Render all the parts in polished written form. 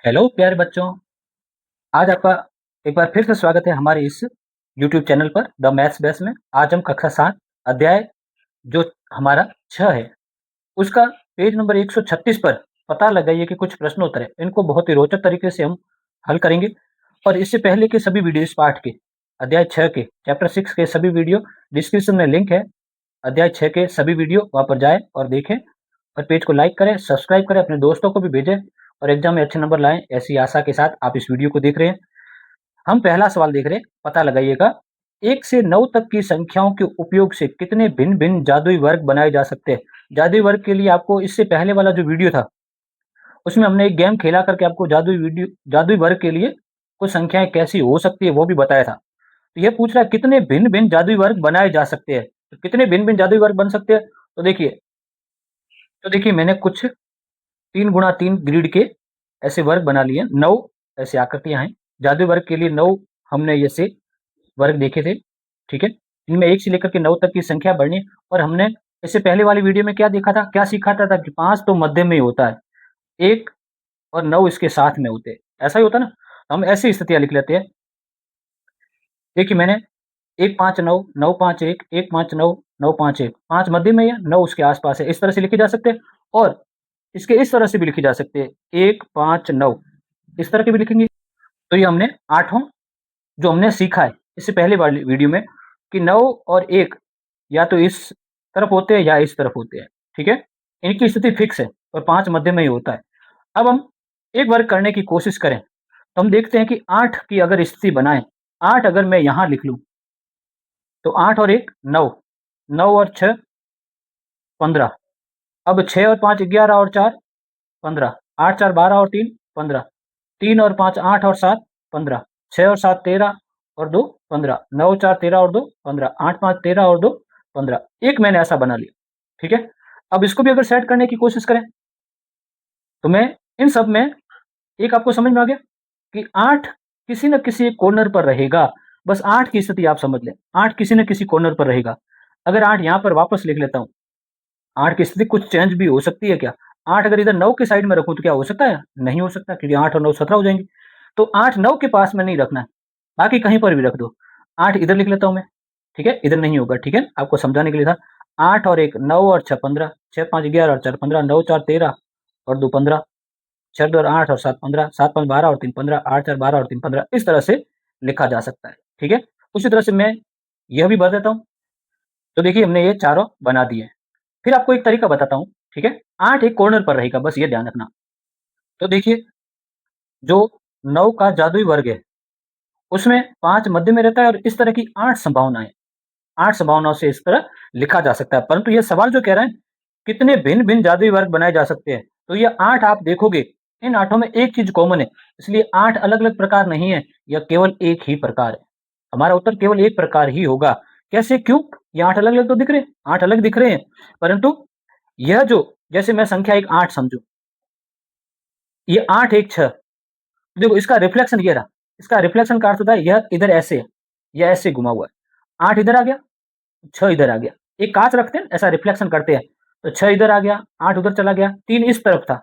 Hello प्यारे बच्चों, आज आपका एक बार फिर से स्वागत है हमारे इस यूट्यूब चैनल पर द मैथ्स बेस में। आज हम कक्षा 7 अध्याय जो हमारा 6 है उसका पेज नंबर 136 पर पता लगाइए कि कुछ प्रश्न उत्तर है। इनको बहुत ही रोचक तरीके से हम हल करेंगे और इससे पहले के सभी वीडियो इस पाठ के अध्याय 6 के चैप्टर 6 के सभी वीडियो डिस्क्रिप्शन में लिंक है। अध्याय 6 के सभी वीडियो वहाँ पर जाएँ और देखें और पेज को लाइक करें, सब्सक्राइब करें, अपने दोस्तों को भी भेजें और एग्जाम में अच्छे नंबर लाएं, ऐसी आशा के साथ आप इस वीडियो को देख रहे हैं। हम पहला सवाल देख रहे हैं, पता लगाइएगा 1 से 9 तक की संख्याओं के उपयोग से कितने भिन्न-भिन्न जादुई वर्ग बनाए जा सकते हैं। जादुई वर्ग के लिए आपको इससे पहले वाला जो वीडियो था, उसमें हमने एक गेम खेला करके आपको जादुई वर्ग के लिए कुछ संख्याएँ कैसी हो सकती है वो भी बताया था। तो ये पूछ रहा है कितने भिन्न-भिन्न जादुई वर्ग बनाए जा सकते हैं। तो कितने भिन्न-भिन्न जादुई वर्ग बन सकते हैं? तो देखिए मैंने कुछ 3 गुणा 3 ग्रिड के ऐसे वर्ग बना लिए, 9 ऐसे आकृतियाँ हैं। जादुई वर्ग के लिए 9 हमने ऐसे वर्ग देखे थे, ठीक है? इनमें 1 से लेकर के 9 तक की संख्या बढ़नी और हमने इससे पहले वाली वीडियो में क्या देखा था, क्या सीखा था कि 5 तो मध्य में ही होता है, 1 और 9 इसके साथ में होते हैं। ऐसा ही होता है ना? हम ऐसी स्थितियाँ लिख लेते हैं। देखिए मैंने 1 5 9 9 5 1 1 5 9 9 5 1 5 मध्य में है, 9 उसके आस-पास है। इस तरह से लिखे जा सकते हैं और इसके इस तरह से भी लिखे जा सकते हैं, 1 5 9 इस तरह के भी लिखेंगे। तो ये हमने आठों जो हमने सीखा है इससे पहले वाली वीडियो में कि 9 और 1 या तो इस तरफ होते हैं या इस तरफ होते हैं, ठीक है? इनकी स्थिति फिक्स है और 5 मध्य में ही होता है। अब हम एक वर्ग करने की कोशिश करें, तो हम देखते हैं कि 8 की अगर स्थिति बनाएँ, 8 अगर मैं यहाँ लिख लूँ, तो 8 और 1 9, 9 और 6 15, अब 6 और 5 11 और 4 15, 8 4 12 और 3 15, 3 और 5 8 और 7 15, 6 और 7 13 और 2 15, 9 4 13 और 2 15, 8 5 13 और 2 15। एक मैंने ऐसा बना लिया, ठीक है? अब इसको भी अगर सेट करने की कोशिश करें, तो मैं इन सब में एक आपको समझ में आ गया कि 8 किसी न किसी एक कॉर्नर पर रहेगा। बस 8 की स्थिति आप समझ लें, 8 किसी न किसी कॉर्नर पर रहेगा। अगर 8 यहाँ पर वापस लिख लेता हूँ, 8 की स्थिति कुछ चेंज भी हो सकती है क्या? 8 अगर इधर 9 के साइड में रखूँ तो क्या हो सकता है? नहीं हो सकता क्योंकि 8 और 9 17 हो जाएँगे। तो 8 9 के पास में नहीं रखना है, बाकी कहीं पर भी रख दो। 8 इधर लिख लेता हूँ मैं, ठीक है? इधर नहीं होगा, ठीक है? आपको समझाने के लिए था। 8 और 1 9 और 6 15, 6 5 11 और 4 15, 9 4 13 और 2 15, 6 2 8 और 7 15, 7 5 12 और 3 15, 8 4 12 और 3 15 इस तरह से लिखा जा सकता है, ठीक है? उसी तरह से मैं यह भी बता देता हूँ। तो देखिए हमने ये चारों बना दिए। फिर आपको एक तरीका बताता हूँ, ठीक है? 8 एक कॉर्नर पर रहेगा, बस ये ध्यान रखना। तो देखिए, जो 9 का जादुई वर्ग है, उसमें 5 मध्य में रहता है और इस तरह की 8 संभावनाएँ 8 संभावनाओं से इस तरह लिखा जा सकता है। परंतु ये सवाल जो कह रहा है, कितने भिन्न-भिन्न जादुई वर्ग बनाए जा सकते हैं? तो ये 8 आप देखोगे, इन आठों में एक चीज़ कॉमन है, इसलिए 8 अलग-अलग प्रकार नहीं है, यह केवल एक ही प्रकार है। हमारा उत्तर केवल एक प्रकार ही होगा। कैसे, क्यों? ये 8 अलग-अलग तो दिख रहे हैं, 8 अलग दिख रहे हैं, परंतु यह जो जैसे मैं संख्या एक 8 समझूँ, ये 8 1 6 देखो इसका रिफ्लेक्शन ये रहा, इसका रिफ्लेक्शन का अर्थ होता है यह इधर ऐसे है, यह ऐसे घुमा हुआ है। 8 इधर आ गया, 6 इधर आ गया। एक काँच रखते हैं, ऐसा रिफ्लेक्शन करते हैं, तो 6 इधर आ गया, 8 उधर चला गया, 3 इस तरफ था,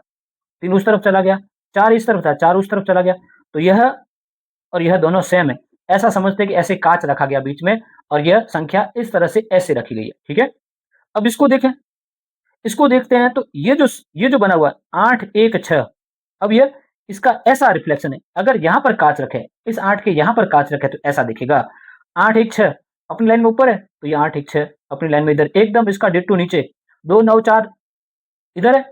3 उस तरफ चला गया, 4 इस तरफ था, 4 उस तरफ चला गया। तो यह और यह दोनों सेम है। ऐसा समझते हैं कि ऐसे काँच रखा गया बीच में और यह संख्या इस तरह से ऐसे रखी गई है, ठीक है? अब इसको देखें, इसको देखते हैं तो ये जो बना हुआ है 8 1 6, अब ये इसका ऐसा रिफ्लेक्शन है। अगर यहाँ पर काँच रखें, इस 8 के यहाँ पर काँच रखें तो ऐसा दिखेगा। 8 1 6 अपनी लाइन में ऊपर है, तो ये 8 1 6 अपनी लाइन में इधर एकदम इसका डिट्टो नीचे। 2 9 4 इधर है,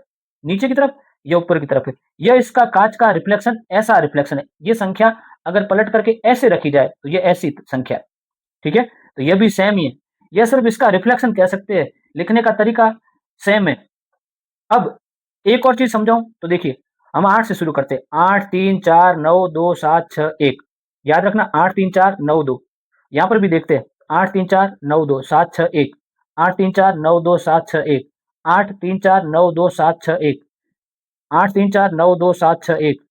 नीचे की तरफ, ये ऊपर की तरफ है। यह इसका काँच का रिफ्लेक्शन ऐसा रिफ्लेक्शन है। ये संख्या अगर पलट करके ऐसे रखी जाए तो ये ऐसी संख्या है, ठीक है? तो ये भी सेम ही है। ये सिर्फ इसका रिफ्लेक्शन कह सकते हैं, लिखने का तरीका सेम है। अब एक और चीज़ समझाऊँ तो देखिए, हम 8 से शुरू करते हैं। 8 3 4 9 2 7 6 1 याद रखना 8 3 4 9 2 यहाँ पर भी देखते हैं 8 3 4 9 2 7 6 1 8 3 4 9 2 7 6 1 8 3 4 9 2 7 6 1 8 3 4 9 2 7 6 1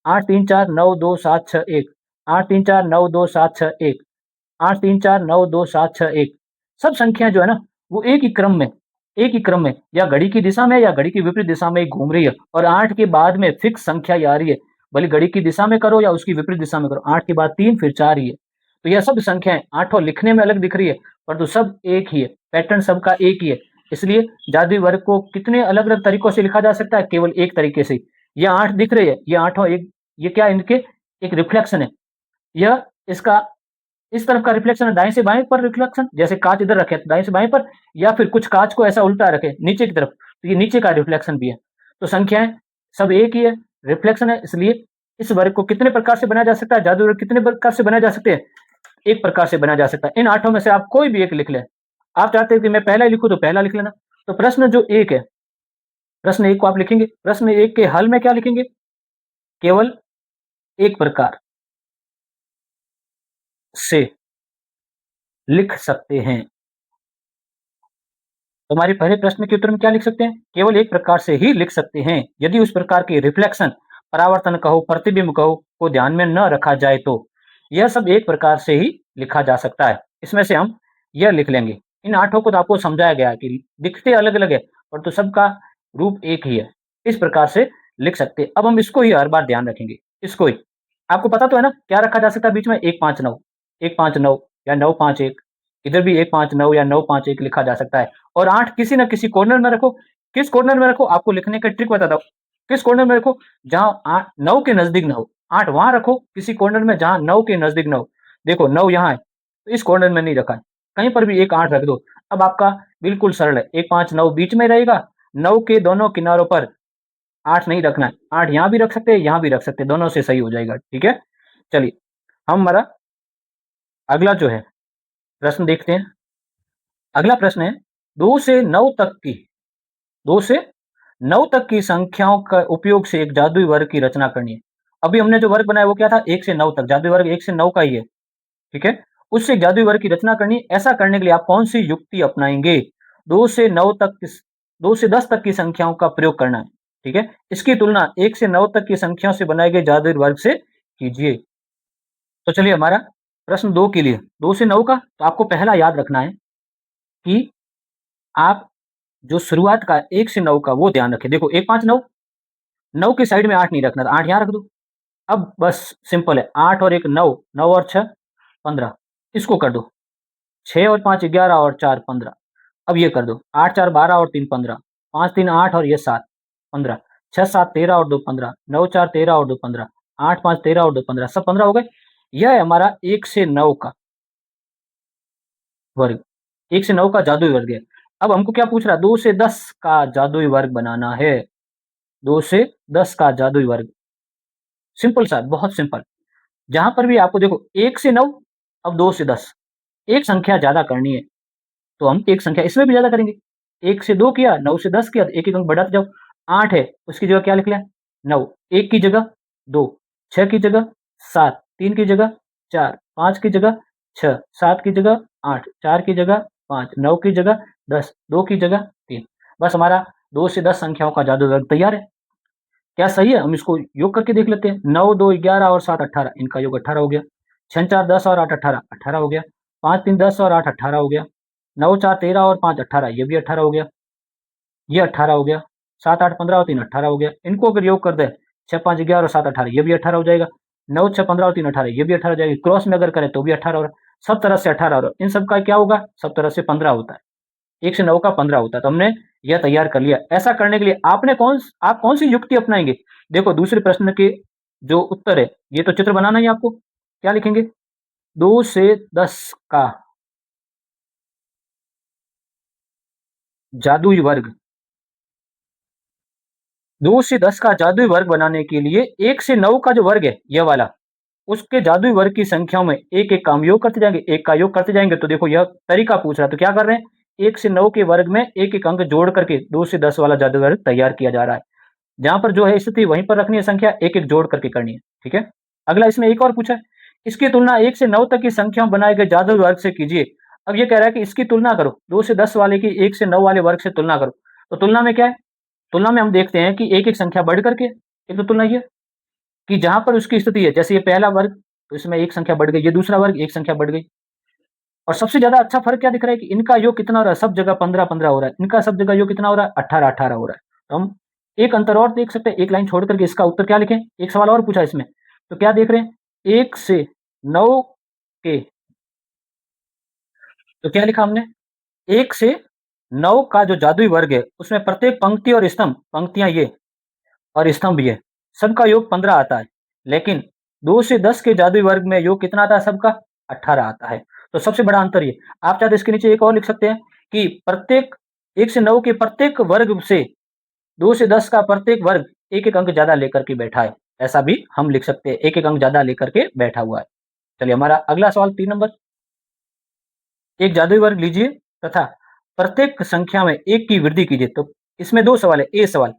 8 3 4 9 2 7 6 1 8 3 4 9 2 7 6 1 8 3 4 9 2 7 6 1 सब संख्या जो है ना, वो एक ही क्रम में या घड़ी की दिशा में या घड़ी की विपरीत दिशा में घूम रही है और 8 के बाद में फिक्स संख्या ही आ रही है। भले घड़ी की दिशा में करो या उसकी विपरीत दिशा में करो, 8 के बाद 3 फिर 4 ही है। तो यह सब संख्याएं आठों लिखने में अलग दिख रही है परंतु सब एक ही है, पैटर्न सबका एक ही है। इसलिए जादुई वर्ग को कितने अलग अलग तरीकों से लिखा जा सकता है, केवल एक तरीके से। ये 8 दिख रही है, ये आठों एक, ये क्या इनके एक रिफ्लेक्शन है। यह इसका इस तरफ का रिफ्लेक्शन है, दाएं से बाएं पर रिफ्लेक्शन, जैसे कांच इधर रखे तो दाएं से बाएं पर, या फिर कुछ कांच को ऐसा उल्टा रखे नीचे की तरफ, तो ये नीचे का रिफ्लेक्शन भी है। तो संख्याएं सब एक ही है, रिफ्लेक्शन है। इसलिए इस वर्ग को कितने प्रकार से बनाया जा सकता है, जादू वर्ग कितने प्रकार से बनाए जा सकते हैं, एक प्रकार से बनाया जा सकता है। इन आठों में से आप कोई भी एक लिख लें। आप चाहते हैं कि मैं पहला ही लिखूं तो पहला लिख लेना। तो प्रश्न जो एक है, प्रश्न एक को आप लिखेंगे, प्रश्न एक के हल में क्या लिखेंगे, केवल एक प्रकार से लिख सकते हैं। तो हमारे पहले प्रश्न के उत्तर में क्या लिख सकते हैं, केवल एक प्रकार से ही लिख सकते हैं यदि उस प्रकार के रिफ्लेक्शन, परावर्तन कहो, प्रतिबिंब कहो, को ध्यान में न रखा जाए तो यह सब एक प्रकार से ही लिखा जा सकता है। इसमें से हम यह लिख लेंगे। इन आठों को तो आपको समझाया गया कि दिखते अलग अलग है परंतु सबका रूप एक ही है, इस प्रकार से लिख सकते हैं। अब हम इसको ही हर बार ध्यान रखेंगे, इसको ही। आपको पता तो है ना क्या रखा जा सकता है बीच में, 159, 159 या 951, इधर भी 159 या 951 लिखा जा सकता है। और 8 किसी न किसी कॉर्नर में रखो। किस कॉर्नर में रखो, आपको लिखने का ट्रिक बताता हूं। किस कॉर्नर में रखो, जहां 9 के नजदीक न हो। 8 वहां रखो किसी कॉर्नर में जहां 9 के नजदीक न हो। देखो 9 यहाँ है तो इस कॉर्नर में नहीं रखा है, कहीं पर भी एक 8 रख दो। अब आपका बिल्कुल सरल है, 159 बीच में रहेगा, 9 के दोनों किनारों पर 8 नहीं रखना है। 8 यहाँ भी रख सकते हैं, यहाँ भी रख सकते हैं, दोनों से सही हो जाएगा। ठीक है, चलिए हम हमारा अगला जो है प्रश्न देखते हैं। अगला प्रश्न है, 2 से 9 तक की 2 से 9 तक की संख्याओं का उपयोग से एक जादुई वर्ग की रचना करनी है। अभी हमने जो वर्ग बनाया वो क्या था, 1 से 9 तक, जादुई वर्ग 1 से 9 का ही है। ठीक है, उससे एक जादुई वर्ग की रचना करनी है। ऐसा करने के लिए आप कौन सी युक्ति अपनाएंगे, 2 से 9 तक 2 से 10 तक की संख्याओं का प्रयोग करना है। ठीक है, इसकी तुलना 1 से 9 तक की संख्याओं से बनाए गए जादुई वर्ग से कीजिए। तो चलिए हमारा प्रश्न 2 के लिए, 2 से 9 का, तो आपको पहला याद रखना है कि आप जो शुरुआत का 1 से 9 का वो ध्यान रखें। देखो 159, 9 के साइड में 8 नहीं रखना, 8 यहाँ रख दो। अब बस सिंपल है, 8 और 1 9, 9 और 6 15, इसको कर दो। 6 और 5 11 और 4 15, अब ये कर दो। 8 4 12 और 3 15, 5 3 8 और ये 7 15, 6 7 13 और 2 15, 9 4 13 और 2 15, 8 5 13 और 2 15, सब 15 हो गए। यह है हमारा 1 से 9 का वर्ग, 1 से 9 का जादुई वर्ग है। अब हमको क्या पूछ रहा है, 2 से 10 का जादुई वर्ग बनाना है। 2 से 10 का जादुई वर्ग, सिंपल सा, बहुत सिंपल। जहां पर भी आपको देखो 1 से 9, अब 2 से 10, एक संख्या ज्यादा करनी है तो हम एक संख्या इसमें भी ज्यादा करेंगे। 1 से 2 किया, 9 से 10 किया, तो एक एक अंक बढ़ाते जाओ। 8 है, उसकी जगह क्या लिख लें, 9, 1 की जगह 2, 6 की जगह 7, 3 की जगह 4, 5 की जगह 6, 7 की जगह 8, 4 की जगह 5, 9 की जगह 10, 2 की जगह 3। बस हमारा 2 से 10 संख्याओं का जादू वर्ग तैयार है। क्या सही है, हम इसको योग करके देख लेते हैं। 9 2 11 और 7 18, इनका योग 18 हो गया। 6 4 10 और 8 18, 18 हो गया। 5 3 10 और 8 18 हो गया। 9 4 13 और 5 18, ये भी 18 हो गया, ये 18 हो गया। 7 8 15 और 3 18 हो गया। इनको अगर योग कर दे, 6 5 11 और 7 18, ये भी 18 हो जाएगा। 9 6 15 और 3 18, ये भी 18 हो जाएगी। क्रॉस में अगर करें तो भी 18 हो रहा है। सब तरह से 18 हो रहा है। इन सब का क्या होगा, सब तरह से 15 होता है। 1 से 9 का 15 होता है। तो हमने यह तैयार कर लिया। ऐसा करने के लिए आप कौन सी युक्ति अपनाएंगे। देखो दूसरे प्रश्न के जो उत्तर है, ये तो चित्र बनाना ही आपको। क्या लिखेंगे, 2 से 10 का जादुई वर्ग, 2 से 10 का जादुई वर्ग बनाने के लिए 1 से 9 का जो वर्ग है यह वाला, उसके जादुई वर्ग की संख्याओं में एक एक काम योग करते जाएंगे, एक का योग करते जाएंगे। तो देखो यह तरीका पूछ रहा है, तो क्या कर रहे हैं, 1 से 9 के वर्ग में एक एक अंक जोड़ करके 2 से 10 वाला जादुई वर्ग तैयार किया जा रहा है। जहां पर जो है स्थिति वहीं पर रखनी है, संख्या एक एक जोड़ करके करनी है। ठीक है, अगला इसमें एक और पूछा है, इसकी तुलना 1 से 9 तक की संख्याओं बनाए गए जादुई वर्ग से कीजिए। अब ये कह रहा है कि इसकी तुलना करो, 2 से 10 वाले की 1 से 9 वाले वर्ग से तुलना करो। तो तुलना में क्या है, तुलना में हम देखते हैं कि एक एक संख्या बढ़ करके, एक तो तुलना ये कि जहां पर उसकी स्थिति है, जैसे ये पहला वर्ग तो इसमें एक संख्या बढ़ गई, ये दूसरा वर्ग एक संख्या बढ़ गई। और सबसे ज्यादा अच्छा फर्क क्या दिख रहा है कि इनका योग कितना हो रहा है, सब जगह 15 15 हो रहा है, इनका सब जगह योग कितना हो रहा है, 18 18 हो रहा है। तो हम एक अंतर और देख सकते हैं, एक लाइन छोड़ करके इसका उत्तर क्या लिखें, एक सवाल और पूछा इसमें, तो क्या देख रहे हैं, 1 से 9 के, तो क्या लिखा हमने, 1 से 9 का जो जादुई वर्ग है उसमें प्रत्येक पंक्ति और स्तंभ, पंक्तियां ये और स्तंभ ये, सबका योग 15 आता है, लेकिन 2 से 10 के जादुई वर्ग में योग कितना आता है सबका, 18 आता है। तो सबसे बड़ा अंतर ये, आप चाहे तो इसके नीचे एक और लिख सकते हैं कि प्रत्येक 1 से 9 के प्रत्येक वर्ग से 2 से 10 का प्रत्येक वर्ग एक एक अंक ज्यादा लेकर के बैठा है, ऐसा भी हम लिख सकते हैं, एक एक अंक ज्यादा लेकर के बैठा हुआ है। चलिए हमारा अगला सवाल 3 नंबर, एक जादुई वर्ग लीजिए तथा प्रत्येक संख्या में एक की वृद्धि कीजिए। तो इसमें दो सवाल है, ए सवाल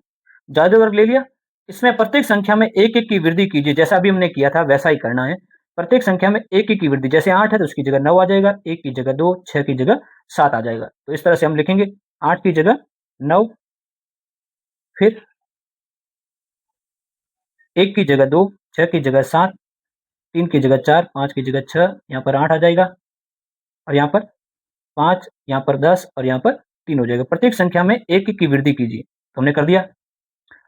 जादुई वर्ग ले लिया, इसमें प्रत्येक संख्या में एक एक की वृद्धि कीजिए, जैसा अभी हमने किया था वैसा ही करना है, प्रत्येक संख्या में एक एक की वृद्धि, जैसे 8 है तो उसकी जगह 9 आ जाएगा, 1 की जगह 2, 6 की जगह 7 आ जाएगा, तो इस तरह से हम लिखेंगे 8 की जगह 9, फिर 1 की जगह 2, 6 की जगह 7, 3 की जगह 4, 5 की जगह 6, यहाँ पर 8 आ जाएगा, और यहाँ पर 5, यहाँ पर 10 और यहाँ पर 3 हो जाएगा। प्रत्येक संख्या में एक एक की वृद्धि कीजिए, तो हमने कर दिया।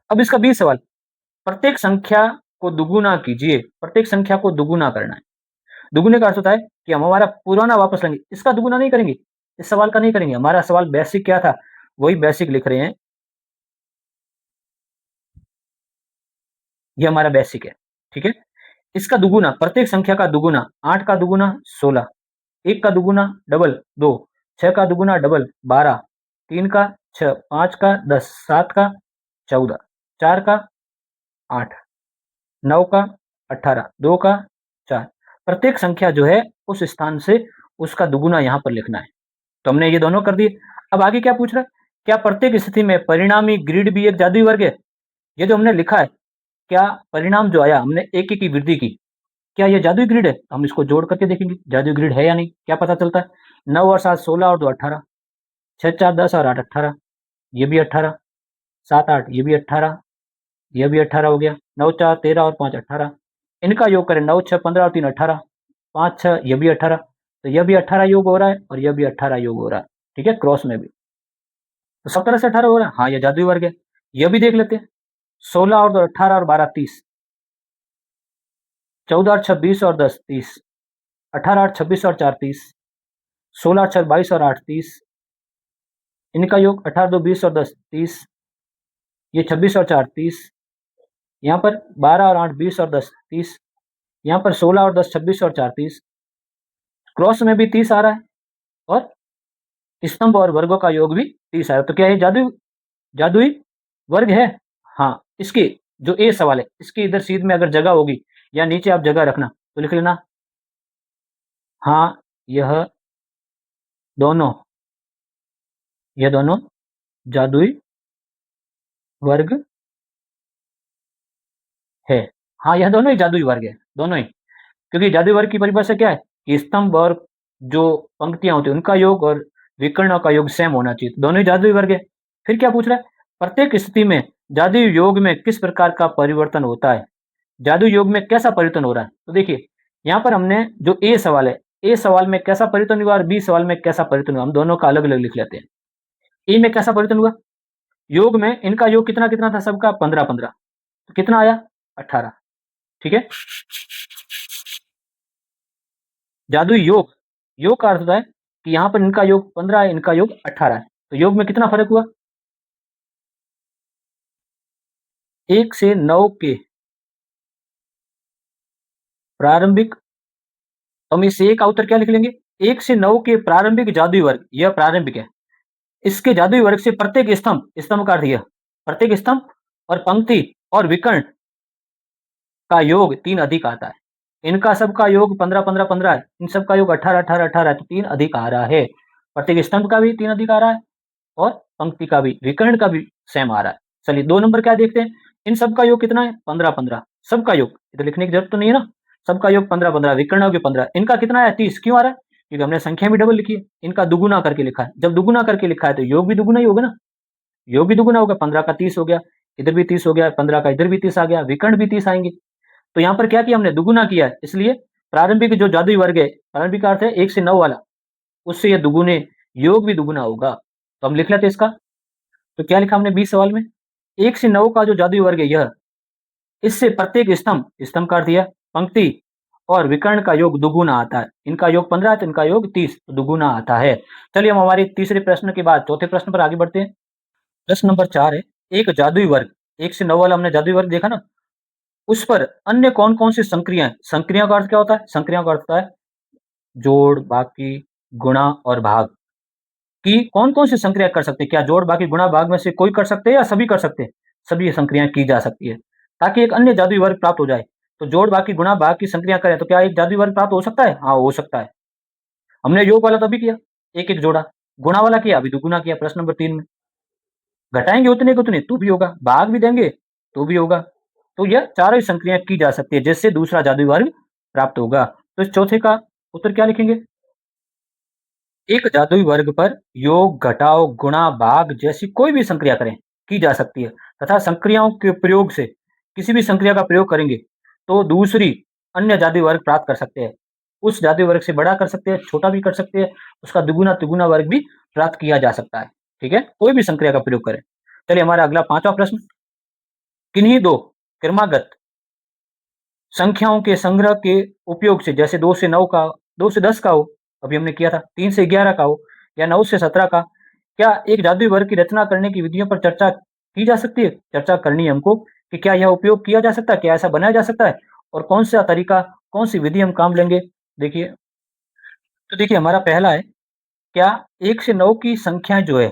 अब इसका 20 सवाल, प्रत्येक संख्या को दुगुना कीजिए, प्रत्येक संख्या को दुगुना करना है। दुगुने का अर्थ होता है कि हम हमारा पुराना वापस लेंगे, इसका दुगुना नहीं करेंगे, इस सवाल का नहीं करेंगे, हमारा सवाल बेसिक क्या था वही बेसिक लिख रहे हैं, ये हमारा बेसिक है, ठीक है। इसका दुगुना, प्रत्येक संख्या का दुगुना, 8 का दुगुना 16, 1 का दुगुना डबल 2, 6 का दुगुना डबल 12, 3 का 6, 5 का 10, 7 का 14, 4 का 8, 9 का 18, 2 का 4, प्रत्येक संख्या जो है उस स्थान से उसका दुगुना यहाँ पर लिखना है। तो हमने ये दोनों कर दिए। अब आगे क्या पूछ रहा है, क्या प्रत्येक स्थिति में परिणामी ग्रिड भी एक जादुई वर्ग है? ये जो हमने लिखा है, क्या परिणाम जो आया हमने एक एक की वृद्धि की, क्या ये जादुई ग्रिड है? हम इसको जोड़ करके देखेंगे जादुई ग्रिड है या नहीं, क्या पता चलता है। 9 और 7 16 और 2 18, 6 4 10 और 8 18, ये भी 18, 7 8 ये भी 18, ये भी 18 हो गया, 9 4 13 और 5 18, इनका योग करें 9 6 15 और 3 18, 5 6 ये भी 18, तो यह भी 18 योग हो रहा है और यह भी 18 योग हो रहा है, ठीक है, क्रॉस में भी, तो सब तरह से 18 हो रहा है, हाँ ये जादुई वर्ग है। यह भी देख लेते हैं, 16 और 2 18 और 12 30, 14 और 26 और 10 30, 18 और 26 और 4 30, 16 और 6 22 और 8 30, इनका योग 18 2 20 और 10 30, ये 26 और 4 30, यहाँ पर 12 और 8 20 और 10 30, यहाँ पर 16 और 10 26 और 4 30, क्रॉस में भी 30 आ रहा है, और स्तंभ और वर्गों का योग भी 30 आ रहा है। तो क्या ये जादुई जादुई वर्ग है? हाँ, इसके जो ए सवाल है इसकी इधर सीध में अगर जगह होगी या नीचे आप जगह रखना तो लिख लेना, हाँ दोनों यह दोनों जादुई वर्ग है। हाँ, यह दोनों ही जादुई वर्ग है, दोनों ही, क्योंकि जादुई वर्ग की परिभाषा क्या है कि स्तंभ और जो पंक्तियां होती है उनका योग और विकर्णों का योग सेम होना चाहिए, दोनों ही जादुई वर्ग है। फिर क्या पूछ रहा है, प्रत्येक स्थिति में जादुई योग में किस प्रकार का परिवर्तन होता है, जादुई योग में कैसा परिवर्तन हो रहा है। तो देखिए यहाँ पर हमने जो ए सवाल है, ए सवाल में कैसा परिवर्तन हुआ और बी सवाल में कैसा परिवर्तन हुआ, हम दोनों का अलग अलग लिख लेते हैं। ए में कैसा परिवर्तन हुआ, योग में इनका योग कितना कितना था सबका 15 15, तो कितना आया 18, ठीक है। जादुई योग, योग का अर्थ होता है कि यहाँ पर इनका योग 15 है, इनका योग 18 है, तो योग में कितना फर्क हुआ, 1 से 9 के प्रारंभिक, हम इस ए का उत्तर क्या लिख लेंगे, 1 से 9 के प्रारंभिक जादुई वर्ग, यह प्रारंभिक है, इसके जादुई वर्ग से प्रत्येक स्तंभ, स्तंभ का अर्थ यह प्रत्येक स्तंभ और पंक्ति और विकर्ण का योग 3 अधिक आता है, इनका सबका योग 15 15 15 है, इन सबका योग 18 18 18 है, तो 3 अधिक आ रहा है, प्रत्येक स्तंभ का भी 3 अधिक आ रहा है और पंक्ति का भी, विकर्ण का भी सेम आ रहा है। चलिए 2 नंबर क्या देखते हैं, इन सबका योग कितना है 15 15, सबका योग इधर लिखने की जरूरत तो नहीं है ना, सबका योग 15 15, विकर्णों के 15, इनका कितना है 30, क्यों आ रहा है, क्योंकि हमने संख्या भी डबल लिखी है, इनका दुगुना करके लिखा है, जब दुगुना करके लिखा है तो योग भी दुगुना ही होगा ना, योग भी दुगुना होगा, 15 का 30 हो गया, इधर भी 30 हो गया, 15 का इधर भी 30 आ गया, विकर्ण भी 30 आएंगे, तो यहाँ पर क्या किया हमने दुगुना किया है, इसलिए प्रारंभिक जो जादुई वर्ग है, प्रारंभिक का अर्थ है 1 से 9 वाला, उससे ये दुगुने, योग भी दुगुना होगा, तो हम लिख लेते इसका। तो क्या लिखा हमने 20 सवाल में, 1 से 9 का जो जादुई वर्ग है यह, इससे प्रत्येक स्तंभ काट दिया, पंक्ति और विकर्ण का योग दुगुना आता है। इनका योग 15 है तो इनका योग 30 दुगुना आता है। चलिए हम हमारे तीसरे प्रश्न के बाद चौथे प्रश्न पर आगे बढ़ते हैं। प्रश्न नंबर 4 है, एक जादुई वर्ग, 1 से 9 वाला हमने जादुई वर्ग देखा ना, उस पर अन्य कौन-कौन सी संक्रियाएँ, संक्रिया का अर्थ क्या होता है? संक्रिया का अर्थ होता है जोड़, बाकी, गुणा और भाग की कौन-कौन सी संक्रिया कर सकते हैं? क्या जोड़, बाकी, गुणा, भाग में से कोई कर सकते हैं या सभी कर सकते हैं? सभी ये संक्रियाएँ की जा सकती है, ताकि एक अन्य जादुई वर्ग प्राप्त हो जाए। तो जोड़, बाकी, गुणा, भाग की संक्रिया करें तो क्या एक जादुई वर्ग प्राप्त हो सकता है? हाँ, हो सकता है। हमने योग वाला तो अभी किया, 1-1 जोड़ा, गुणा वाला किया, अभी दुगुना किया प्रश्न नंबर 3 में। घटाएँगे उतने के उतने तो भी होगा, भाग भी देंगे तो भी होगा। तो यह चारों ही संक्रियाएँ की जा सकती है, जिससे दूसरा जादुई वर्ग प्राप्त होगा। तो इस चौथे का उत्तर क्या लिखेंगे? एक जादुई वर्ग पर योग, घटाव, गुणा, भाग जैसी कोई भी संक्रिया करें, की जा सकती है तथा संक्रियाओं के प्रयोग से किसी भी संक्रिया का प्रयोग करेंगे तो दूसरी अन्य जादुई वर्ग प्राप्त कर सकते हैं। उस जादुई वर्ग से बड़ा कर सकते हैं, छोटा भी कर सकते हैं, उसका दुगुना, तिगुना वर्ग भी प्राप्त किया जा सकता है। ठीक है? कोई भी संक्रिया का प्रयोग करें। चलिए हमारा अगला 5वां प्रश्न, किन्हीं दो क्रमागत संख्याओं के संग्रह के उपयोग से, जैसे 2 से 9 का, 2 से 10 का हो, अभी हमने किया था, 3 से 11 का हो या 9 से 17 का, क्या एक जादुई वर्ग की रचना करने की विधियों पर चर्चा की जा सकती है? चर्चा करनी है हमको कि क्या यह उपयोग किया जा सकता है? क्या ऐसा बनाया जा सकता है? और कौन-सा तरीका, कौन-सी विधि हम काम लेंगे? देखिए, तो देखिए हमारा पहला है, क्या 1 से 9 की संख्याएँ जो है,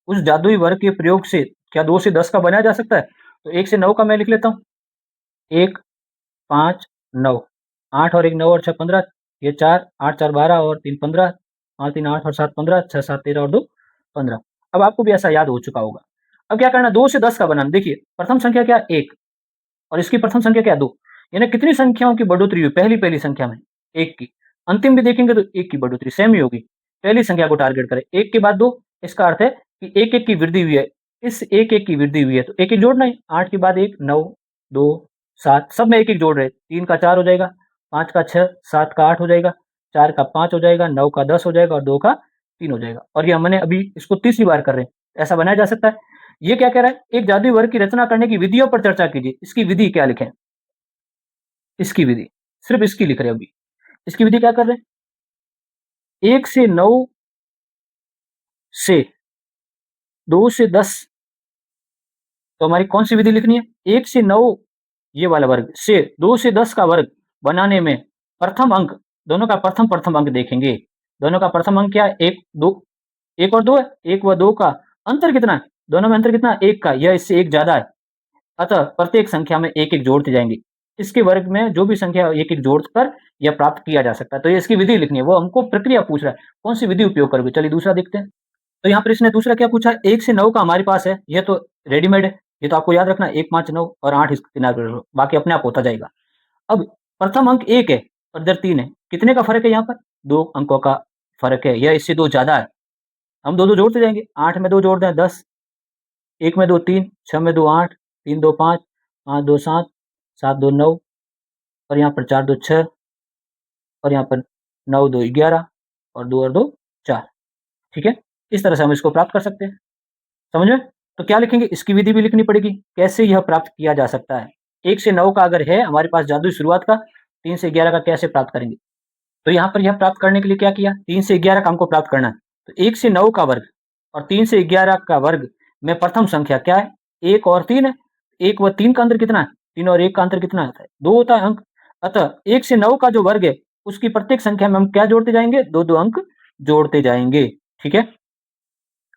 उस जादुई वर्ग के प्रयोग से क्या 2 से 10 का बनाया जा सकता है? तो 1 से 9 का मैं लिख लेता हूँ, 1 5 9, 8 और 1 9 और 6 15, ये 4 8 4 12 और 3 15, 5 3 8 और 7 15, 6 7 13 और 2 15। अब आपको भी ऐसा याद हो चुका होगा। अब क्या करना है, 2 से 10 का बनाना। देखिए, प्रथम संख्या क्या है? 1 और इसकी प्रथम संख्या क्या है? 2। यानी कितनी संख्याओं की बढ़ोतरी हुई? पहली-पहली संख्या में 1 की। अंतिम भी देखेंगे तो 1 की बढ़ोतरी सेम ही होगी। पहली संख्या को टारगेट करें, 1 के बाद 2, इसका अर्थ है कि 1-1 की वृद्धि हुई है। इस 1-1 की वृद्धि हुई है तो 1-1 जोड़ना है, 8 के बाद 1 9 2 7, सब में 1-1 जोड़ रहे हैं। 3 का 4 हो जाएगा, 5 का 6, 7 का 8 हो जाएगा, 4 का 5 हो जाएगा, 9 का 10 हो जाएगा और 2 का 3 हो जाएगा। और ये हमने अभी इसको तीसरी बार कर रहे हैं। ऐसा बनाया जा सकता है। ये क्या कह रहा है? एक जादुई वर्ग की रचना करने की विधियों पर चर्चा कीजिए। इसकी विधि क्या लिखें? इसकी विधि, सिर्फ इसकी लिख रहे हैं अभी। इसकी विधि क्या कर रहे हैं? 1 से 9 से 2 से 10, तो हमारी कौन सी विधि लिखनी है? 1 से 9 ये वाला वर्ग से 2 से 10 का वर्ग बनाने में प्रथम अंक, दोनों का प्रथम अंक देखेंगे। दोनों का प्रथम अंक क्या है? 1 2, 1 और 2 है। 1 व 2 का अंतर कितना है? दोनों में अंतर कितना है? 1 का। यह इससे 1 ज़्यादा है। अतः प्रत्येक संख्या में 1-1 जोड़ते जाएँगे। इसके वर्ग में जो भी संख्या 1-1 जोड़कर यह प्राप्त किया जा सकता है। तो ये इसकी विधि लिखनी है, वो हमको प्रक्रिया पूछ रहा है, कौन-सी विधि उपयोग करोगे? चलिए दूसरा देखते हैं। तो यहाँ पर इसने दूसरा क्या पूछा है? 1 से 9 का हमारे पास है, ये तो रेडीमेड है, ये तो आपको याद रखना है, 1 5 9 और 8 इसके किनारे पे रखो, बाकी अपने आप होता जाएगा। अब प्रथम अंक 1 है और इधर 3 है, कितने का फ़र्क है यहाँ पर? 2 अंकों का फ़र्क है, यह इससे 2 ज़्यादा है। हम 2-2 जोड़ते जाएँगे, 8 में 2 जोड़ दें 10, 1 में 2 3, 6 में 2 8, 3 2 5, 5 2 7, 7 2 9 और यहाँ पर 4 2 6 और यहाँ पर 9 2 11 और 2 और 2 4, ठीक है? इस तरह से हम इसको प्राप्त कर सकते हैं, समझ में? तो क्या लिखेंगे? इसकी विधि भी लिखनी पड़ेगी, कैसे यह प्राप्त किया जा सकता है? 1 से 9 का अगर है हमारे पास जादुई शुरुआत का, 3 से 11 का कैसे प्राप्त करेंगे? तो यहाँ पर यह प्राप्त करने के लिए क्या किया? 3 से 11 का हमको प्राप्त करना है, तो 1 से 9 का वर्ग और 3 से 11 का वर्ग में प्रथम संख्या क्या है? 1 और 3 है। 1 व 3 का अंतर कितना है? 3 और 1 का अंतर कितना होता है? 2 होता है अंक। अतः 1 से 9 का जो वर्ग है, उसकी प्रत्येक संख्या में हम क्या जोड़ते जाएँगे? 2-2 अंक जोड़ते जाएँगे, ठीक है?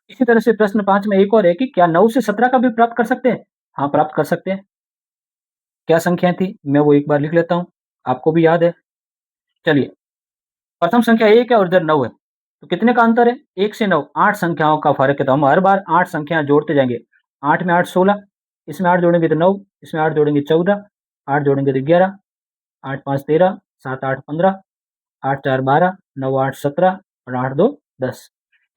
इसी तरह से प्रश्न 5 में एक और है कि क्या 9 से 17 का भी प्राप्त कर सकते हैं? हाँ, प्राप्त कर सकते हैं। क्या संख्याएँ थी? मैं वो एक बार लिख लेता हूँ, आपको भी याद है। चलिए, प्रथम संख्या 1 है और इधर 9 है, तो कितने का अंतर है? 1 से 9 8 संख्याओं का फ़र्क है, तो हम हर बार 8 संख्याएँ जोड़ते जाएँगे। 8 में 8 16, इसमें 8 जोड़ेंगे तो 9, इसमें 8 जोड़ेंगे 14, 8 जोड़ेंगे तो 11, 8 5 13, 7 8 15, 8 4 12, 9 8 17 और 8 2 10।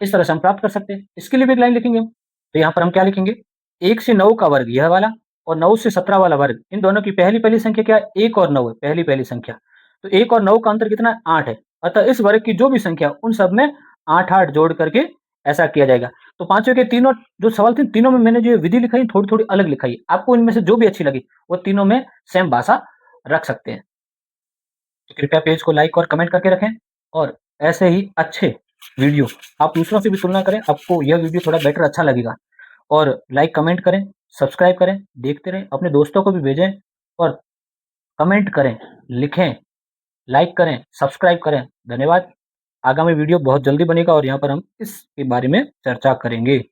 इस तरह से हम प्राप्त कर सकते हैं। इसके लिए भी एक लाइन लिखेंगे हम। तो यहाँ पर हम क्या लिखेंगे? 1 से 9 का वर्ग यह वाला और 9 से 17 वाला वर्ग, इन दोनों की पहली-पहली संख्या क्या है? 1 और 9 है, पहली-पहली संख्या। तो 1 और 9 का अंतर कितना है? 8 है। अतः इस वर्ग की जो भी संख्या उन सब में 8-8 जोड़ करके ऐसा किया जाएगा। तो पाँचों के तीनों जो सवाल थे, तीनों में मैंने जो विधि लिखाई थोड़ी-थोड़ी अलग लिखाई है। आपको इनमें से जो भी अच्छी लगी, वो तीनों में सेम भाषा रख सकते हैं। तो कृपया पेज को लाइक और कमेंट करके रखें और ऐसे ही अच्छे वीडियो आप दूसरों से भी तुलना करें, आपको यह वीडियो थोड़ा बेटर अच्छा लगेगा। और लाइक कमेंट करें, सब्सक्राइब करें, देखते रहें, अपने दोस्तों को भी भेजें और कमेंट करें, लिखें, लाइक करें, सब्सक्राइब करें। धन्यवाद। आगामी वीडियो बहुत जल्दी बनेगा और यहाँ पर हम इसके बारे में चर्चा करेंगे।